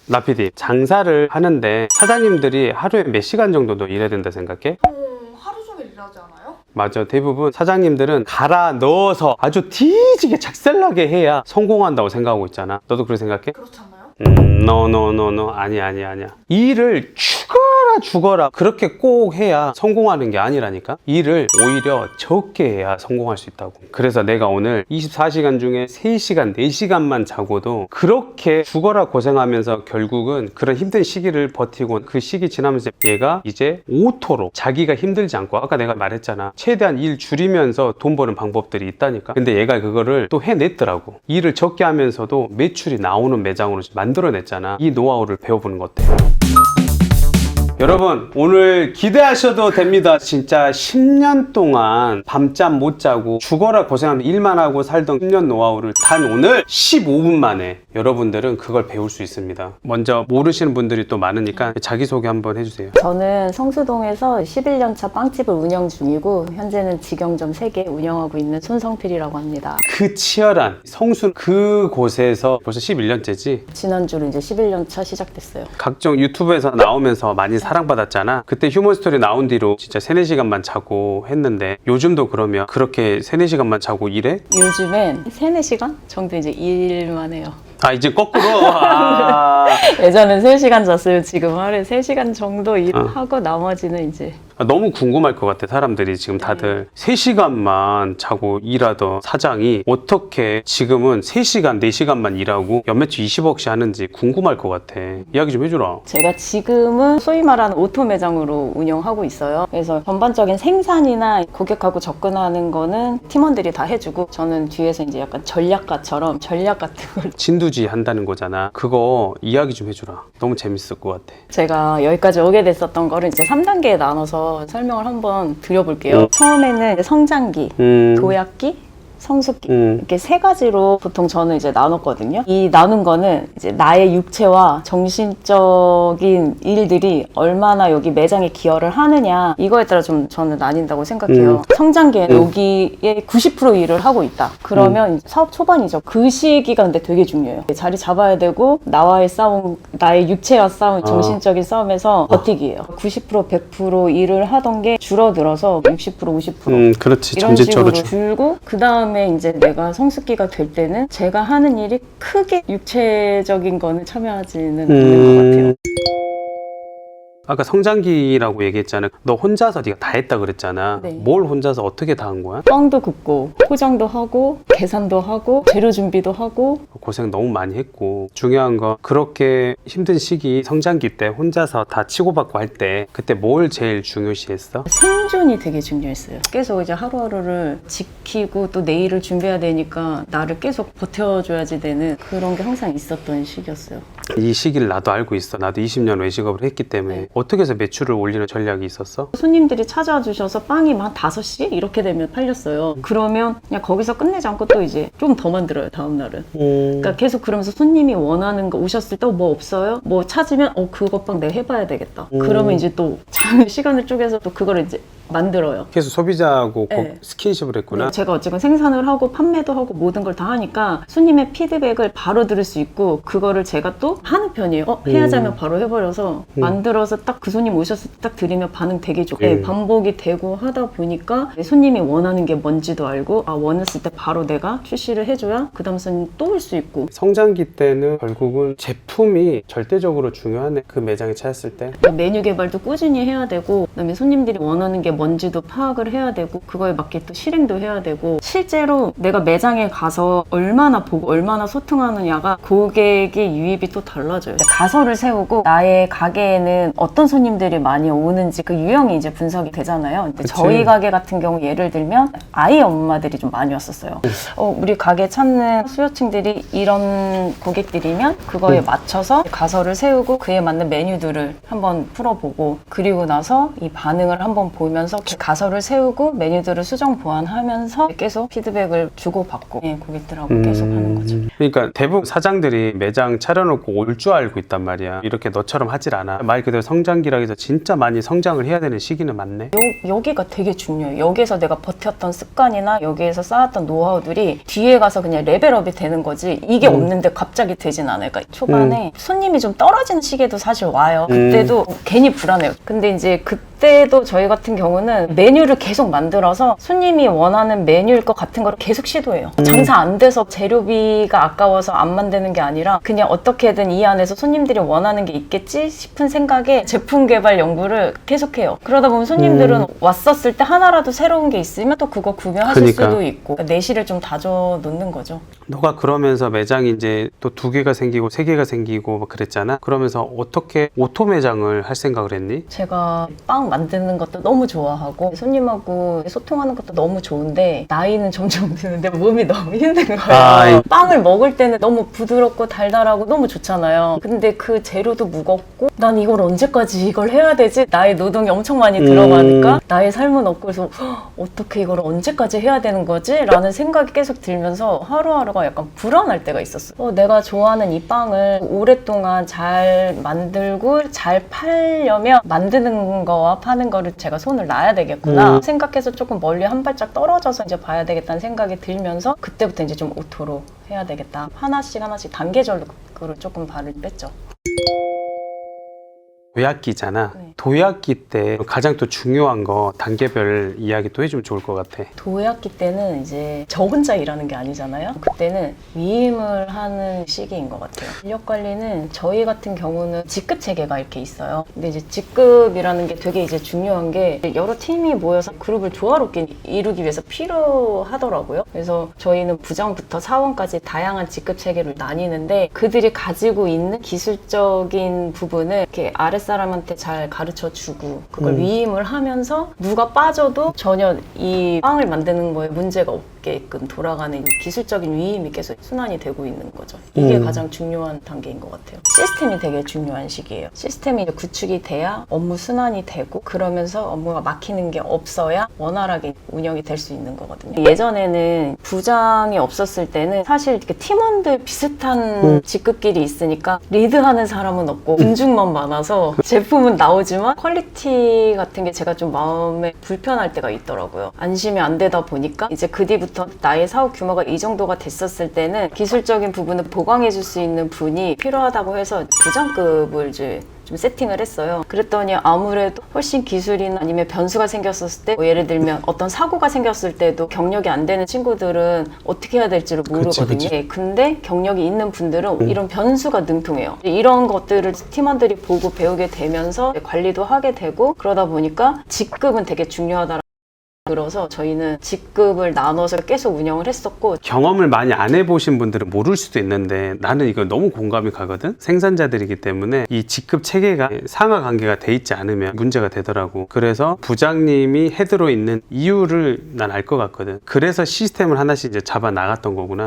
나피디, 장사를 하는데 사장님들이 하루에 몇 시간 정도 일해야 된다 생각해? 하루 종일 일하지 않아요? 맞아. 대부분 사장님들은 갈아 넣어서 아주 뒤지게 작살나게 해야 성공한다고 생각하고 있잖아. 너도 그렇게 생각해? 그렇지 않나요? no. 아니야. 일을 죽어라 그렇게 꼭 해야 성공하는 게 아니라니까. 일을 오히려 적게 해야 성공할 수 있다고. 그래서 내가 오늘 24시간 중에 3시간, 4시간만 자고도 그렇게 죽어라 고생하면서 결국은 그런 힘든 시기를 버티고 그 시기 지나면서 얘가 이제 오토로 자기가 힘들지 않고, 아까 내가 말했잖아, 최대한 일 줄이면서 돈 버는 방법들이 있다니까. 근데 얘가 그거를 또 해냈더라고. 일을 적게 하면서도 매출이 나오는 매장으로 만들어냈잖아. 이 노하우를 배워보는 것 어때? 여러분, 오늘 기대하셔도 됩니다. 진짜 10년 동안 밤잠 못 자고 죽어라 고생하면서 일만 하고 살던 10년 노하우를 단 오늘 15분 만에 여러분들은 그걸 배울 수 있습니다. 먼저 모르시는 분들이 또 많으니까 자기소개 한번 해주세요. 저는 성수동에서 11년차 빵집을 운영 중이고 현재는 직영점 3개 운영하고 있는 손성필이라고 합니다. 그 치열한 성수 그곳에서 벌써 11년째지? 지난주로 이제 11년차 시작됐어요. 각종 유튜브에서 나오면서 많이 사랑받았잖아. 그때 휴먼스토리 나온 뒤로 진짜 3-4시간만 자고 했는데 요즘도 그러면 그렇게 3-4시간만 자고 일해? 요즘엔 3-4시간 정도 이제 일만 해요. 아, 이제 거꾸로? 아. 예전엔 3시간 잤어요. 지금 하루에 3시간 정도 일하고 나머지는 이제 너무 궁금할 것 같아. 사람들이 지금 다들 3시간만 자고 일하던 사장이 어떻게 지금은 3시간, 4시간만 일하고 연매출 20억씩 하는지 궁금할 것 같아. 이야기 좀 해주라. 제가 지금은 소위 말하는 오토 매장으로 운영하고 있어요. 그래서 전반적인 생산이나 고객하고 접근하는 거는 팀원들이 다 해주고 저는 뒤에서 이제 약간 전략가처럼 전략 같은 걸 진두지 한다는 거잖아. 그거 이야기 좀 해주라. 너무 재밌을 것 같아. 제가 여기까지 오게 됐었던 거를 이제 3단계에 나눠서 설명을 한번 드려볼게요. 처음에는 성장기, 도약기, 성숙기 이렇게 3가지로 보통 저는 이제 나눴거든요. 이 나눈 거는 이제 나의 육체와 정신적인 일들이 얼마나 여기 매장에 기여를 하느냐 이거에 따라 좀 저는 나뉜다고 생각해요. 성장기에는 여기에 90% 일을 하고 있다. 그러면 사업 초반이죠. 그 시기가 근데 되게 중요해요. 자리 잡아야 되고 나와의 싸움, 나의 육체와 싸움, 정신적인 싸움에서 버티기예요. 90% 100% 일을 하던 게 줄어들어서 60% 50% 그렇지. 이런 식으로 점진적으로 줄고 그 다음에 이제 내가 성숙기가 될 때는 제가 하는 일이 크게 육체적인 거는 참여하지는 않는 것 같아요. 아까 성장기라고 얘기했잖아. 너 혼자서 네가 다 했다 그랬잖아. 네. 뭘 혼자서 어떻게 다 한 거야? 빵도 굽고 포장도 하고 계산도 하고 재료 준비도 하고 고생 너무 많이 했고, 중요한 거 그렇게 힘든 시기 성장기 때 혼자서 다 치고받고 할 때 그때 뭘 제일 중요시했어? 생존이 되게 중요했어요. 계속 이제 하루하루를 지키고 또 내일을 준비해야 되니까 나를 계속 버텨줘야지 되는 그런 게 항상 있었던 시기였어요. 이 시기를 나도 알고 있어. 나도 20년 외식업을 했기 때문에. 네. 어떻게 해서 매출을 올리는 전략이 있었어? 손님들이 찾아와 주셔서 빵이 한 5시 이렇게 되면 팔렸어요. 그러면 그냥 거기서 끝내지 않고 또 이제 좀 더 만들어요, 다음날은. 그러니까 계속 그러면서 손님이 원하는 거 오셨을 때 뭐 없어요? 뭐 찾으면 그것 빵 내가 해봐야 되겠다. 그러면 이제 또 시간을 쪼개서 또 그걸 이제 만들어요. 계속 소비자하고 네. 스킨십을 했구나. 네, 제가 어쨌든 생산을 하고 판매도 하고 모든 걸 다 하니까 손님의 피드백을 바로 들을 수 있고 그거를 제가 또 하는 편이에요. 해야지 하면 바로 해버려서 만들어서 딱 그 손님 오셨을 때 딱 드리면 반응 되게 좋고 반복이 되고 하다 보니까 손님이 원하는 게 뭔지도 알고 원했을 때 바로 내가 출시를 해줘야 그 다음 손님 또 올 수 있고. 성장기 때는 결국은 제품이 절대적으로 중요하네. 그 매장에 찾았을 때. 메뉴 개발도 꾸준히 해야 되고 그다음에 손님들이 원하는 게 뭔지도 파악을 해야 되고 그거에 맞게 또 실행도 해야 되고 실제로 내가 매장에 가서 얼마나 보고 얼마나 소통하느냐가 고객의 유입이 또 달라져요. 가설을 세우고 나의 가게에는 어떤 손님들이 많이 오는지 그 유형이 이제 분석이 되잖아요. 근데 그치. 저희 가게 같은 경우 예를 들면 아이 엄마들이 좀 많이 왔었어요. 우리 가게 찾는 수요층들이 이런 고객들이면 그거에 맞춰서 가설을 세우고 그에 맞는 메뉴들을 한번 풀어보고 그리고 나서 이 반응을 한번 보면서 만들어서 가설을 세우고 메뉴들을 수정 보완하면서 계속 피드백을 주고받고 고객들하고 계속 하는 거죠. 그러니까 대부분 사장들이 매장 차려놓고 올 줄 알고 있단 말이야. 이렇게 너처럼 하질 않아. 말 그대로 성장기라 해서 진짜 많이 성장을 해야 되는 시기는 맞네. 여기가 되게 중요해요. 여기에서 내가 버텼던 습관이나 여기에서 쌓았던 노하우들이 뒤에 가서 그냥 레벨업이 되는 거지 이게 없는데 갑자기 되진 않아요. 그러니까 초반에 손님이 좀 떨어지는 시기에도 사실 와요. 그때도 괜히 불안해요. 근데 이제 그때도 저희 같은 경우는 메뉴를 계속 만들어서 손님이 원하는 메뉴일 것 같은 거를 계속 시도해요. 장사 안 돼서 재료비가 아까워서 안 만드는 게 아니라 그냥 어떻게든 이 안에서 손님들이 원하는 게 있겠지 싶은 생각에 제품 개발 연구를 계속해요. 그러다 보면 손님들은 왔었을 때 하나라도 새로운 게 있으면 또 그거 구매하실 그러니까. 수도 있고 내실을 좀 다져 놓는 거죠. 너가 그러면서 매장이 이제 또 2개가 생기고 3개가 생기고 막 그랬잖아. 그러면서 어떻게 오토 매장을 할 생각을 했니? 제가 빵 만드는 것도 너무 좋아하고 손님하고 소통하는 것도 너무 좋은데 나이는 점점 드는데 몸이 너무 힘든 거예요. 아이. 빵을 먹을 때는 너무 부드럽고 달달하고 너무 좋잖아요. 근데 그 재료도 무겁고 난 이걸 언제까지 이걸 해야 되지? 나의 노동이 엄청 많이 들어가니까 나의 삶은 없고 그래서 어떻게 이걸 언제까지 해야 되는 거지? 라는 생각이 계속 들면서 하루하루가 약간 불안할 때가 있었어요. 내가 좋아하는 이 빵을 오랫동안 잘 만들고 잘 팔려면 만드는 거와 파는 거를 제가 손을 놔야 되겠구나 생각해서 조금 멀리 한 발짝 떨어져서 이제 봐야 되겠다는 생각이 들면서 그때부터 이제 좀 오토로 해야 되겠다. 하나씩 단계적으로 조금 발을 뺐죠. 도약기잖아. 네. 도약기 때 가장 또 중요한 거 단계별 이야기 또 해주면 좋을 것 같아. 도약기 때는 이제 저 혼자 일하는 게 아니잖아요. 그때는 위임을 하는 시기인 것 같아요. 인력 관리는 저희 같은 경우는 직급 체계가 이렇게 있어요. 근데 이제 직급이라는 게 되게 이제 중요한 게 여러 팀이 모여서 그룹을 조화롭게 이루기 위해서 필요하더라고요. 그래서 저희는 부장부터 사원까지 다양한 직급 체계를 나뉘는데 그들이 가지고 있는 기술적인 부분을 이렇게 아랫사람한테 잘 가르쳐주고 그걸 위임을 하면서 누가 빠져도 전혀 이 빵을 만드는 거에 문제가 없게끔 돌아가는 이 기술적인 위임이 계속 순환이 되고 있는 거죠. 이게 가장 중요한 단계인 것 같아요. 시스템이 되게 중요한 시기예요. 시스템이 구축이 돼야 업무 순환이 되고 그러면서 업무가 막히는 게 없어야 원활하게 운영이 될 수 있는 거거든요. 예전에는 부장이 없었을 때는 사실 이렇게 팀원들 비슷한 직급끼리 있으니까 리드하는 사람은 없고 군중만 많아서 제품은 나오지만 퀄리티 같은 게 제가 좀 마음에 불편할 때가 있더라고요. 안심이 안 되다 보니까 이제 그 뒤부터 나의 사업 규모가 이 정도가 됐었을 때는 기술적인 부분을 보강해 줄 수 있는 분이 필요하다고 해서 부장급을 이제 좀 세팅을 했어요. 그랬더니 아무래도 훨씬 기술이나 아니면 변수가 생겼을 때 예를 들면 어떤 사고가 생겼을 때도 경력이 안 되는 친구들은 어떻게 해야 될지를 모르거든요. 그치. 근데 경력이 있는 분들은 이런 변수가 능통해요. 이런 것들을 팀원들이 보고 배우게 되면서 관리도 하게 되고 그러다 보니까 직급은 되게 중요하다. 그래서 저희는 직급을 나눠서 계속 운영을 했었고 경험을 많이 안 해보신 분들은 모를 수도 있는데 나는 이거 너무 공감이 가거든. 생산자들이기 때문에 이 직급 체계가 상하 관계가 돼 있지 않으면 문제가 되더라고. 그래서 부장님이 헤드로 있는 이유를 난 알 것 같거든. 그래서 시스템을 하나씩 이제 잡아 나갔던 거구나.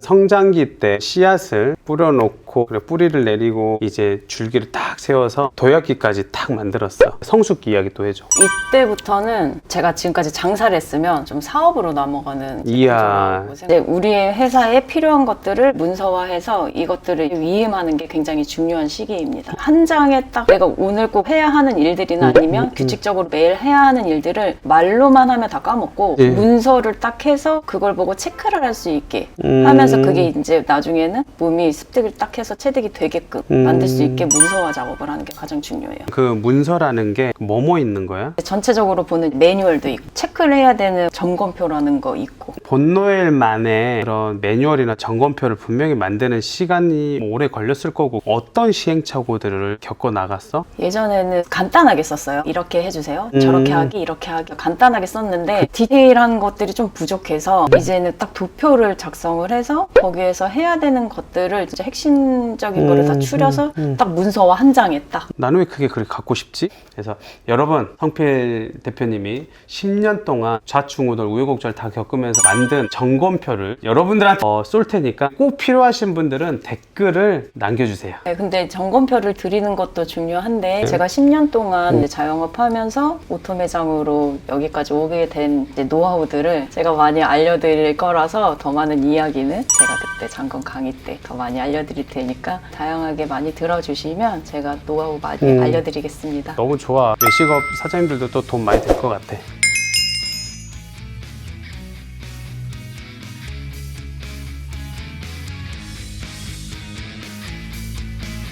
성장기 때 씨앗을 뿌려놓고 그래 뿌리를 내리고 이제 줄기를 딱 세워서 도약기까지 딱 만들었어. 성숙기 이야기 또 해줘. 이때부터는 제가 지금까지 장사를 했으면 좀 사업으로 넘어가는 이야. 네, 우리의 회사에 필요한 것들을 문서화해서 이것들을 위임하는 게 굉장히 중요한 시기입니다. 한 장에 딱 내가 오늘 꼭 해야 하는 일들이나 아니면 규칙적으로 매일 해야 하는 일들을 말로만 하면 다 까먹고 문서를 딱 해서 그걸 보고 체크를 할 수 있게 하면서 그게 이제 나중에는 몸이 습득을 딱 해서 체득이 되게끔 만들 수 있게 문서화 작업을 하는 게 가장 중요해요. 그 문서라는 게 뭐뭐 있는 거야? 전체적으로 보는 매뉴얼도 있고 체크를 해야 되는 점검표라는 거 있고 본노엘만의 그런 매뉴얼이나 점검표를 분명히 만드는 시간이 오래 걸렸을 거고 어떤 시행착오들을 겪어 나갔어? 예전에는 간단하게 썼어요. 이렇게 해주세요. 저렇게 하기, 이렇게 하기 간단하게 썼는데 디테일한 것들이 좀 부족해서 이제는 딱 도표를 작성을 해서 거기에서 해야 되는 것들을 이제 핵심 기본적인 거를 다 추려서 딱 문서와 한 장에 딱. 나는 왜 그게 그렇게 갖고 싶지? 그래서 여러분, 성필 대표님이 10년 동안 좌충우돌 우여곡절 다 겪으면서 만든 점검표를 여러분들한테 쏠 테니까 꼭 필요하신 분들은 댓글을 남겨주세요. 네, 근데 점검표를 드리는 것도 중요한데 제가 10년 동안 이제 자영업하면서 오토 매장으로 여기까지 오게 된 이제 노하우들을 제가 많이 알려드릴 거라서 더 많은 이야기는 제가 그때 잠깐 강의 때 더 많이 알려드릴 테니까 다양하게 많이 들어주시면 제가 노하우 많이 알려드리겠습니다. 너무 좋아. 외식업 사장님들도 또 돈 많이 들 것 같아.